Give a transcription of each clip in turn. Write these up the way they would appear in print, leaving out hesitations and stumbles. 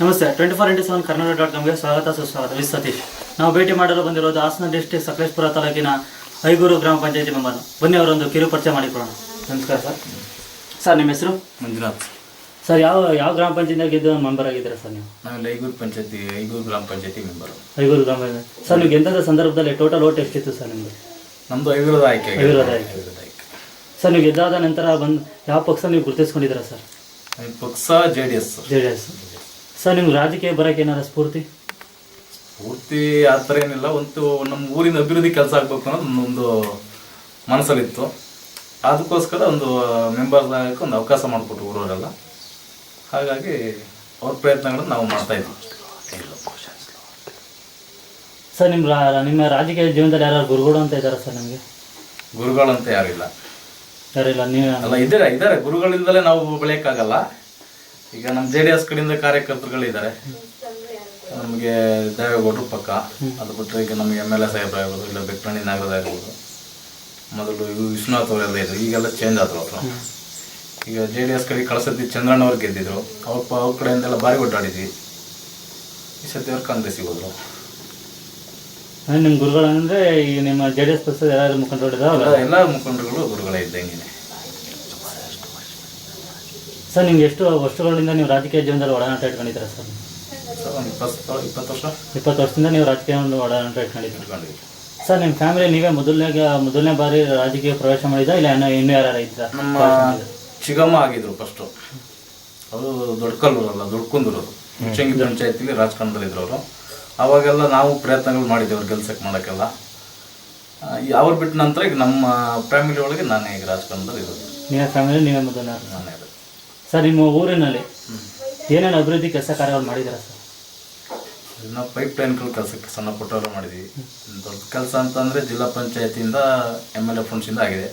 ನಮಸ್ತೆ 24x7 ಕನ್ನಡ.comಗೆ ಸ್ವಾಗತ ಸುಸ್ವಾಗತ. ವಿ ಸತೀಶ್. ನಾವು ಭೇಟಿ ಮಾಡಲು ಬಂದಿರೋದು ಹಾಸನ ಡಿಸ್ಟ್ರಿಕ್ಟ್ ಸಕಲೇಶಪುರ ತಾಲೂಕಿನ ಐಗೂರು ಗ್ರಾಮ ಪಂಚಾಯತಿ ಮೆಂಬರ್. ಬನ್ನಿ ಅವರೊಂದು ಕಿರು ಪರಿಚಯ ಮಾಡಿಕೊಳ್ಳೋಣ. ನಮಸ್ಕಾರ ಸರ್. ಸರ್ ನಿಮ್ಮ ಹೆಸರು? ಮಂಜುನಾಥ್. ಸರ್ ಯಾವ ಗ್ರಾಮ ಪಂಚಾಯತಿಯಾಗ ಗೆದ್ದು ಮೆಂಬರ್ ಆಗಿದ್ದೀರಾ ಸರ್ ನೀವು? ನಾವೆಲ್ಲ ಐಗೂರು ಗ್ರಾಮ ಪಂಚಾಯತಿ ಮೆಂಬರು. ಐಗೂರು ಗ್ರಾಮ ಪಂಚಾಯತಿ. ಸರ್ ನೀವು ಗೆದ್ದ ಸಂದರ್ಭದಲ್ಲಿ ಟೋಟಲ್ ಓಟ್ ಎಷ್ಟಿತ್ತು ಸರ್ ನಿಮ್ಮದು? ನಮ್ಮದು ಐಗೂರದ ಆಯ್ಕೆ. ಸರ್ ನೀವು ಗೆದ್ದಾದ ನಂತರ ಯಾವ ಪಕ್ಷ ನೀವು ಗುರುತಿಸ್ಕೊಂಡಿದ್ದೀರಾ ಸರ್? ಪಕ್ಷ JDS. ಸರ್ ನಿಮ್ಗೆ ರಾಜಕೀಯ ಬರೋಕ್ಕೆ ಏನಾರ ಸ್ಫೂರ್ತಿ ಆ ಥರ ಏನಿಲ್ಲ. ನಮ್ಮ ಊರಿನ ಅಭಿವೃದ್ಧಿ ಕೆಲಸ ಆಗಬೇಕು ಅನ್ನೋದು ಒಂದು ಮನಸ್ಸಲ್ಲಿತ್ತು. ಅದಕ್ಕೋಸ್ಕರ ಒಂದು ಮೆಂಬರ್ ಆಗಕ್ಕೆ ಒಂದು ಅವಕಾಶ ಮಾಡಿಕೊಟ್ರು ಊರವರೆಲ್ಲ. ಹಾಗಾಗಿ ಅವ್ರ ಪ್ರಯತ್ನಗಳನ್ನು ನಾವು ಮಾಡ್ತಾ ಇದ್ವಿ. ಸರ್ ನಿಮ್ಮ ರಾಜಕೀಯ ಜೀವನದಲ್ಲಿ ಯಾರು ಗುರುಗಳು ಅಂತ ಇದ್ದಾರೆ ಸರ್? ನಿಮಗೆ ಗುರುಗಳಂತ ಯಾರಿಲ್ಲ. ನೀವು ಅಲ್ಲ, ಇದ್ದಾರೆ ಗುರುಗಳಿಂದಲೇ ನಾವು ಬೆಳೆಯೋಕ್ಕಾಗಲ್ಲ. ಈಗ ನಮ್ಮ JDS ಕಡೆಯಿಂದ ಕಾರ್ಯಕರ್ತರುಗಳಿದ್ದಾರೆ. ನಮಗೆ ದೇವೇಗೌಡರು ಪಕ್ಕ. ಅದು ಬಿಟ್ಟರೆ ಈಗ ನಮಗೆ MLA ಸಾಹೇಬ್ರು ಆಗ್ಬೋದು, ಇಲ್ಲ ಬೆಕ್ಕಣಿ ನಾಗರಾಜ್ ಆಗ್ಬೋದು, ಮೊದಲು ವಿಶ್ವನಾಥ್ ಅವರೆಲ್ಲ ಇದ್ರು. ಈಗೆಲ್ಲ ಚೇಂಜ್ ಆದರು ಅವರು. ಈಗ JDS ಕಡೆ ಕಳಸತಿ ಚಂದ್ರಣ್ಣವ್ರು ಗೆದ್ದಿದ್ರು. ಅವ್ರ ಕಡೆಯಿಂದೆಲ್ಲ ಭಾರಿ ಒಡ್ಡಾಡಿದ್ವಿ. ಈ ಸತಿ ಅವ್ರು ಕಾಂಗ್ರೆಸ್ಸಿಗೆ ಹೋದ್ರು. ನಿಮ್ಮ ಗುರುಗಳು ಅಂದರೆ ಈಗ ನಿಮ್ಮ JDS ಪಕ್ಷದ ಎಲ್ಲ ಮುಖಂಡರು? ಎಲ್ಲ ಮುಖಂಡರುಗಳು ಗುರುಗಳೇ ಇದ್ದಂಗೆ. ಸರ್ ನಿಮ್ಗೆ ಎಷ್ಟು ವರ್ಷಗಳಿಂದ ನೀವು ರಾಜಕೀಯ ಜೀವನದಲ್ಲಿ ಒಡನಾಟ ಇಟ್ಕೊಂಡಿದ್ದೀರಾ ಸರ್? ಒಂದು 20 ವರ್ಷದಿಂದ ನೀವು ರಾಜಕೀಯವನ್ನು ಒಡನಾಟ ಇಟ್ಕೊಂಡಿದ್ದೀರಿ. ಸರ್ ನಿಮ್ಮ ಫ್ಯಾಮಿಲಿ ನೀವೇ ಮೊದಲನೇ ಬಾರಿ ರಾಜಕೀಯ ಪ್ರವೇಶ ಮಾಡಿದ್ರಾ, ಇಲ್ಲ ಇನ್ನೂ ಯಾರು ಇದ್ರ? ನಮ್ಮ ಚಿಗಮ್ಮ ಆಗಿದ್ರು ಫಸ್ಟು. ಅವರು ದೊಡ್ಡಕಲ್ಲೂರಲ್ಲ ಮುಚ್ಚಂಗಿ ಪಂಚಾಯತಿಲಿ ರಾಜಕಾರಣದಲ್ಲಿದ್ರು ಅವರು. ಅವಾಗೆಲ್ಲ ನಾವು ಪ್ರಯತ್ನಗಳು ಮಾಡಿದ್ದೇವೆ ಅವ್ರು ಗೆಲ್ಸಕ್ಕೆ ಮಾಡೋಕ್ಕೆಲ್ಲ. ಅವ್ರು ಬಿಟ್ಟ ನಂತರ ಈಗ ನಮ್ಮ ಫ್ಯಾಮಿಲಿ ಒಳಗೆ ನಾನೇ ಈಗ ರಾಜಕಾರಣದಲ್ಲಿ ಇರೋದು. ನಿಮ್ಮ ಫ್ಯಾಮಿಲಿ ನೀವೇ ಮೊದಲನೇ? ನಾನೇ ಇರೋದು. ಸರ್ ನಿಮ್ಮ ಊರಿನಲ್ಲಿ ಏನೇನು ಅಭಿವೃದ್ಧಿ ಕೆಲಸ ಕಾರ್ಯಗಳು ಮಾಡಿದ್ದೀರಾ ಸರ್? ನಾವು ಪೈಪ್ ಲೈನ್ಗಳು ಕೆಲಸಕ್ಕೆ ಸಣ್ಣ ಪುಟ್ಟವರು ಮಾಡಿದ್ವಿ. ದೊಡ್ಡ ಕೆಲಸ ಅಂತಂದರೆ ಜಿಲ್ಲಾ ಪಂಚಾಯತಿಯಿಂದ MLA ಫಂಡ್ಸಿಂದ ಆಗಿದೆ.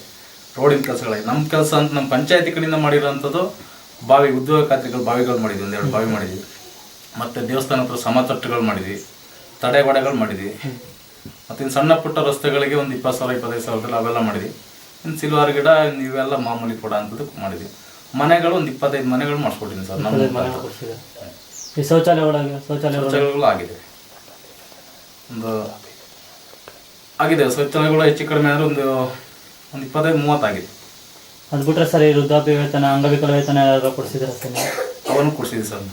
ರೋಡಿನ ಕೆಲಸಗಳಾಗಿದೆ. ನಮ್ಮ ಕೆಲಸ ಅಂತ ನಮ್ಮ ಪಂಚಾಯತಿ ಕಡೆಯಿಂದ ಮಾಡಿರೋಂಥದ್ದು ಉದ್ಯೋಗ ಖಾತ್ರಿಗಳು ಬಾವಿಗಳು ಮಾಡಿದ್ವಿ. 1-2 ಬಾವಿ ಮಾಡಿದ್ವಿ. ಮತ್ತು ದೇವಸ್ಥಾನ ಹತ್ರ ಸಮತಟ್ಟುಗಳು ಮಾಡಿದ್ವಿ, ತಡೆಗೋಡೆಗಳು ಮಾಡಿದ್ವಿ. ಮತ್ತು ಇನ್ನು ಸಣ್ಣ ಪುಟ್ಟ ರಸ್ತೆಗಳಿಗೆ ಒಂದು 20,000-25,000 ಅವೆಲ್ಲ ಮಾಡಿದ್ವಿ. ಇನ್ನು ಸಿಲ್ವಾರ್ ಗಿಡ ಇವೆಲ್ಲ ಮಾಮೂಲಿ ಕೊಡ ಅಂಥದ್ದು ಮಾಡಿದ್ವಿ. ಮನೆಗಳು ಒಂದು 25 ಮನೆಗಳು ಮಾಡಿಸ್ಕೊಟ್ಟಿದ್ದೀನಿ ಸರ್. ನಮ್ಮ ಶೌಚಾಲಯಗಳು ಆಗಿದೆ. ಆಗಿದೆ ಶೌಚಾಲಯಗಳು ಹೆಚ್ಚು ಕಡಿಮೆ ಅಂದರೆ ಒಂದು 25-30 ಆಗಿದೆ. ಅದು ಬಿಟ್ಟರೆ ಸರ್ ಈ ವೃದ್ಧಾಪ್ಯ ವೇತನ, ಅಂಗವಿಕಲ ವೇತನ ಯಾರು ಕೊಡಿಸಿದ್ದೀರಾ ಸರ್? ಅವನ್ನು ಕೊಡಿಸಿದ್ದೀವಿ ಸರ್.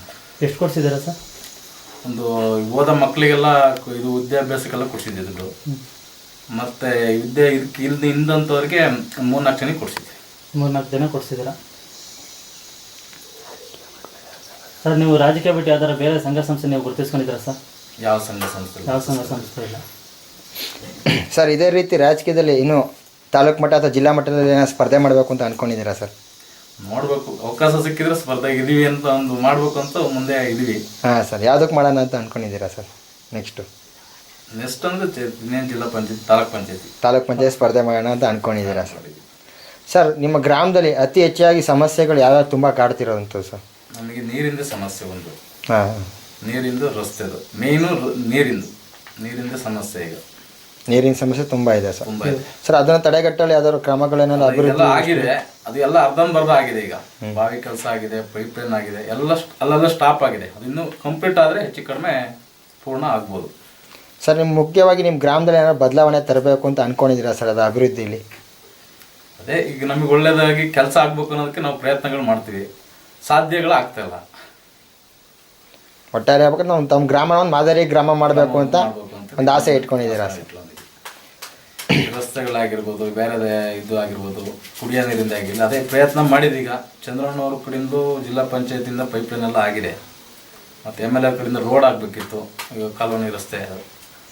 ಎಷ್ಟು ಕೊಡಿಸಿದ್ದೀರಾ ಸರ್? ಒಂದು ಓದ ಮಕ್ಕಳಿಗೆಲ್ಲ ಇದು ವಿದ್ಯಾಭ್ಯಾಸಕ್ಕೆಲ್ಲ ಕೊಡಿಸಿದ್ದೆ ದುಡ್ಡು. ಮತ್ತು ಇಂದಂಥವ್ರಿಗೆ 3-4 ಜನಕ್ಕೆ ಕೊಡಿಸಿದ್ದೆ. 3-4 ಜನ ಕೊಡಿಸಿದ್ದೀರಾ ಸರ್? ನೀವು ರಾಜಕೀಯ ಬಿಟ್ಟು ಯಾವ್ದಾರ ಬೇರೆ ಸಂಘ ಸಂಸ್ಥೆ ನೀವು ಗುರುತಿಸ್ಕೊಂಡಿದ್ದೀರಾ ಸರ್? ಯಾವ ಸಂಘ ಸಂಸ್ಥೆ ಇಲ್ಲ ಸರ್. ಇದೇ ರೀತಿ ರಾಜಕೀಯದಲ್ಲಿ ಇನ್ನೂ ತಾಲೂಕು ಮಟ್ಟ ಅಥವಾ ಜಿಲ್ಲಾ ಮಟ್ಟದಲ್ಲಿ ಏನೋ ಸ್ಪರ್ಧೆ ಮಾಡಬೇಕು ಅಂತ ಅಂದ್ಕೊಂಡಿದ್ದೀರಾ ಸರ್? ನೋಡಬೇಕು, ಅವಕಾಶ ಸಿಕ್ಕಿದ್ರೆ ಸ್ಪರ್ಧೆಗೆ ಇದೀವಿ ಅಂತ ಒಂದು ಮಾಡಬೇಕು ಅಂತ ಮುಂದೆ ಇದೀವಿ. ಹಾಂ ಸರ್. ಯಾವುದಕ್ಕೆ ಮಾಡೋಣ ಅಂತ ಅಂದ್ಕೊಂಡಿದ್ದೀರಾ ಸರ್? ನೆಕ್ಸ್ಟ್ ಅಂದರೆ ಜಿಲ್ಲಾ ಪಂಚಾಯತ್, ತಾಲೂಕು ಪಂಚಾಯತ್ ಸ್ಪರ್ಧೆ ಮಾಡೋಣ ಅಂತ ಅಂದ್ಕೊಂಡಿದ್ದೀರಾ ಸರ್? ಸರ್ ನಿಮ್ಮ ಗ್ರಾಮದಲ್ಲಿ ಅತಿ ಹೆಚ್ಚಾಗಿ ಸಮಸ್ಯೆಗಳು ಯಾವ್ಯಾವ ತುಂಬ ಕಾಡ್ತಿರೋದಂಥದ್ದು ಸರ್? ನಮಗೆ ನೀರಿಂದ ಸಮಸ್ಯೆ ಒಂದು. ಹಾಂ. ನೀರಿಂದು ರಸ್ತೆದು ಮೇಯ್ನು ನೀರಿಂದ ಸಮಸ್ಯೆ. ಈಗ ನೀರಿನ ಸಮಸ್ಯೆ ತುಂಬ ಇದೆ ಸರ್. ತುಂಬ ಇದೆ ಸರ್. ಅದನ್ನು ತಡೆಗಟ್ಟಲು ಯಾವ್ದಾದ್ರು ಕ್ರಮಗಳೇನಾದ್ರು ಅಭಿವೃದ್ಧಿ ಆಗಿದೆ? ಅದು ಎಲ್ಲ ಅರ್ಧಂಬರ್ಧ ಆಗಿದೆ. ಈಗ ಬಾವಿ ಕೆಲಸ ಆಗಿದೆ, ಪೈಪ್ ಲೈನ್ ಆಗಿದೆ, ಅಲ್ಲೆಲ್ಲ ಸ್ಟಾಪ್ ಆಗಿದೆ. ಅದು ಇನ್ನೂ ಕಂಪ್ಲೀಟ್ ಆದರೆ ಹೆಚ್ಚು ಕಡಿಮೆ ಪೂರ್ಣ ಆಗ್ಬೋದು ಸರ್. ಮುಖ್ಯವಾಗಿ ನಿಮ್ಮ ಗ್ರಾಮದಲ್ಲಿ ಏನಾದ್ರು ಬದಲಾವಣೆ ತರಬೇಕು ಅಂತ ಅಂದ್ಕೊಂಡಿದ್ದೀರಾ ಸರ್? ಅದು ಅಭಿವೃದ್ಧಿಲಿ ಅದೇ ಈಗ ನಮಗೆ ಒಳ್ಳೇದಾಗಿ ಕೆಲಸ ಆಗ್ಬೇಕು ಅನ್ನೋದಕ್ಕೆ ನಾವು ಪ್ರಯತ್ನಗಳು ಮಾಡ್ತೀವಿ. ಸಾಧ್ಯಗಳು ಆಗ್ತಾಯಿಲ್ಲ. ಒಟ್ಟಾರೆ ಹೇಳ್ಬೇಕು, ನಾವು ತಮ್ಮ ಗ್ರಾಮ ಒಂದು ಮಾದರಿ ಗ್ರಾಮ ಮಾಡಬೇಕು ಅಂತ ಒಂದು ಆಸೆ ಇಟ್ಕೊಂಡಿದ್ದೀರಾ ಸರ್? ರಸ್ತೆಗಳಾಗಿರ್ಬೋದು, ಬೇರೆ ಇದು ಆಗಿರ್ಬೋದು, ಕುಡಿಯೋ ನೀರಿಂದ ಆಗಿಲ್ಲ, ಅದೇ ಪ್ರಯತ್ನ ಮಾಡಿದ್ವಿ. ಈಗ ಚಂದ್ರಣ್ಣವ್ರ ಕಡೆಯಿಂದ ಜಿಲ್ಲಾ ಪಂಚಾಯತಿಂದ ಪೈಪ್ ಲೈನ್ ಎಲ್ಲ ಆಗಿದೆ. ಮತ್ತು MLA ಕಡೆಯಿಂದ ರೋಡ್ ಆಗಬೇಕಿತ್ತು. ಈಗ ಕಾಲೋನಿ ರಸ್ತೆ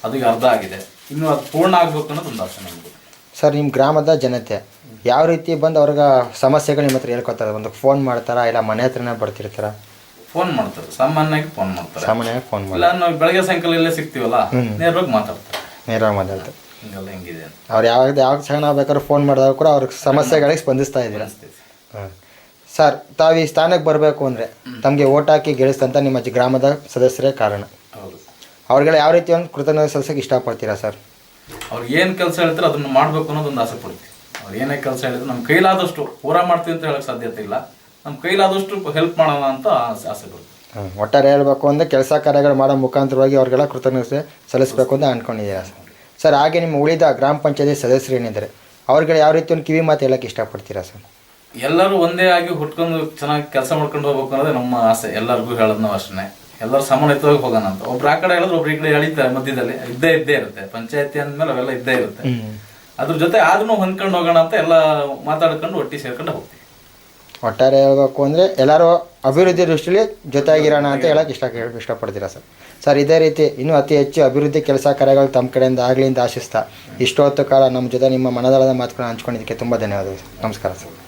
ಅದು ಈಗ ಅರ್ಧ ಆಗಿದೆ. ಇನ್ನೂ ಅದು ಪೂರ್ಣ ಆಗಬೇಕು ಅನ್ನೋದು ಒಂದು ಆಸೆ ನಮಗೆ ಸರ್. ನಿಮ್ಮ ಗ್ರಾಮದ ಜನತೆ ಯಾವ ರೀತಿ ಬಂದು ಅವ್ರಿಗೆ ಸಮಸ್ಯೆಗಳು ನಿಮ್ಮ ಹತ್ರ ಹೇಳ್ಕೊತಾರೆ? ಒಂದು ಫೋನ್ ಮಾಡ್ತಾರಾ, ಇಲ್ಲ ಮನೆ ಹತ್ರನೇ ಬರ್ತಿರ್ತಾರ? ಫೋನ್ ಮಾಡ್ತಾರೆ, ಸಾಮಾನ್ಯವಾಗಿ ಫೋನ್ ಮಾಡ್ತಾರೆ. ಫೋನ್ ಇಲ್ಲ, ನಾವು ಬೆಳಗ್ಗೆ ಸಾಯಂಕಾಲ ಇಲ್ಲೇ ಸಿಗ್ತೀವಲ್ಲ, ನೇರವಾಗಿ ಮಾತಾಡ್ತಾರೆ. ಹಿಂಗೆಲ್ಲ ಹೆಂಗಿದೆ ಅವ್ರು ಯಾವಾಗ ಸಹ ನಾವು ಬೇಕಾದ್ರೆ ಫೋನ್ ಮಾಡಿದಾಗ ಕೂಡ ಅವ್ರ ಸಮಸ್ಯೆಗಳಿಗೆ ಸ್ಪಂದಿಸ್ತಾ ಇದ್ದೀರಾ? ಹಾಂ ಸರ್. ತಾವು ಈ ಸ್ಥಾನಕ್ಕೆ ಬರಬೇಕು ಅಂದರೆ ತಮಗೆ ಓಟ್ ಹಾಕಿ ಗೆಲ್ಲಿಸ್ತಂತ ನಿಮ್ಮ ಗ್ರಾಮದ ಸದಸ್ಯರೇ ಕಾರಣ. ಹೌದು. ಅವ್ರಿಗೆಲ್ಲ ಯಾವ ರೀತಿ ಒಂದು ಕೃತಜ್ಞತೆ ಸಲ್ಲಿಸೋಕ್ಕೆ ಇಷ್ಟಪಡ್ತೀರಾ ಸರ್? ಅವ್ರಿಗೆ ಏನು ಕೆಲಸ ಹೇಳ್ತಾರೆ ಅದನ್ನು ಮಾಡಬೇಕು ಅನ್ನೋದೊಂದು ಆಸೆ ಪಡ್ತೀವಿ. ಅವ್ರು ಏನೇ ಕೆಲಸ ಹೇಳಿದ್ರು ನಮ್ಮ ಕೈಲಾದಷ್ಟು ಪೂರ ಮಾಡ್ತೀವಿ ಅಂತ ಹೇಳೋಕ್ಕೆ ಸಾಧ್ಯತೆ ಇಲ್ಲ. ನಮ್ಮ ಕೈಲಾದಷ್ಟು ಹೆಲ್ಪ್ ಮಾಡೋಣ ಅಂತ ಆಸೆ ಪಡ್ತೀವಿ. ಒಟ್ಟಾರೆ ಹೇಳ್ಬೇಕು ಅಂದರೆ ಕೆಲಸ ಕಾರ್ಯಗಳು ಮಾಡೋ ಮುಖಾಂತರವಾಗಿ ಅವ್ರಿಗೆಲ್ಲ ಕೃತಜ್ಞತೆ ಸಲ್ಲಿಸಬೇಕು ಅಂತ ಅಂದ್ಕೊಂಡಿದ್ದೀರಾ ಸರ್. ಸರ್ ಹಾಗೆ ನಿಮ್ಮ ಉಳಿದ ಗ್ರಾಮ ಪಂಚಾಯತಿ ಸದಸ್ಯರು ಏನಿದ್ದಾರೆ ಅವ್ರಿಗೆ ಯಾವ ರೀತಿ ಒಂದು ಕಿವಿ ಮಾತು ಹೇಳೋಕ್ಕೆ ಇಷ್ಟಪಡ್ತೀರಾ ಸರ್? ಎಲ್ಲರೂ ಒಂದೇ ಆಗಿ ಹುಟ್ಕೊಂಡು ಚೆನ್ನಾಗಿ ಕೆಲಸ ಮಾಡ್ಕೊಂಡು ಹೋಗ್ಬೇಕು ಅನ್ನೋದೇ ನಮ್ಮ ಆಸೆ. ಎಲ್ಲರಿಗೂ ಹೇಳೋದು ನಾವು ಅಷ್ಟೇ, ಎಲ್ಲರೂ ಸಮಾನಯುತವಾಗಿ ಹೋಗೋಣ ಅಂತ. ಒಬ್ರು ಆ ಕಡೆ ಹೇಳಿದ್ರೆ ಒಬ್ರು ಈ ಕಡೆ ಎಳಿತಾರೆ, ಮಧ್ಯದಲ್ಲಿ ಇದ್ದೇ ಇರುತ್ತೆ. ಪಂಚಾಯತಿ ಅಂದಮೇಲೆ ಅವೆಲ್ಲ ಇದ್ದೇ ಇರುತ್ತೆ. ಅದ್ರ ಜೊತೆ ಆದ್ರೂ ಹೊಂದ್ಕೊಂಡು ಹೋಗೋಣ ಅಂತ ಎಲ್ಲ ಮಾತಾಡ್ಕೊಂಡು ಒಟ್ಟಿಗೆ ಸೇರ್ಕೊಂಡು ಹೋಗ್ತೀವಿ. ಒಟ್ಟಾರೆ ಹೇಳ್ಬೇಕು ಅಂದರೆ ಎಲ್ಲರೂ ಅಭಿವೃದ್ಧಿ ದೃಷ್ಟಿಯಲ್ಲಿ ಜೊತೆಯಾಗಿರೋಣ ಅಂತ ಹೇಳೋಕ್ಕೆ ಇಷ್ಟಪಡ್ತೀರಾ ಸರ್? ಸರ್ ಇದೇ ರೀತಿ ಇನ್ನೂ ಅತಿ ಹೆಚ್ಚು ಅಭಿವೃದ್ಧಿ ಕೆಲಸ ಕಾರ್ಯಗಳು ತಮ್ಮ ಕಡೆಯಿಂದ ಆಗಲಿ ಅಂತ ಆಶಿಸ್ತಾ ಇಷ್ಟೊತ್ತು ಕಾಲ ನಮ್ಮ ಜೊತೆ ನಿಮ್ಮ ಮನದಾಳದ ಮಾತುಗಳನ್ನು ಹಂಚ್ಕೊಂಡಿದ್ದಕ್ಕೆ ತುಂಬ ಧನ್ಯವಾದಗಳು. ನಮಸ್ಕಾರ ಸರ್.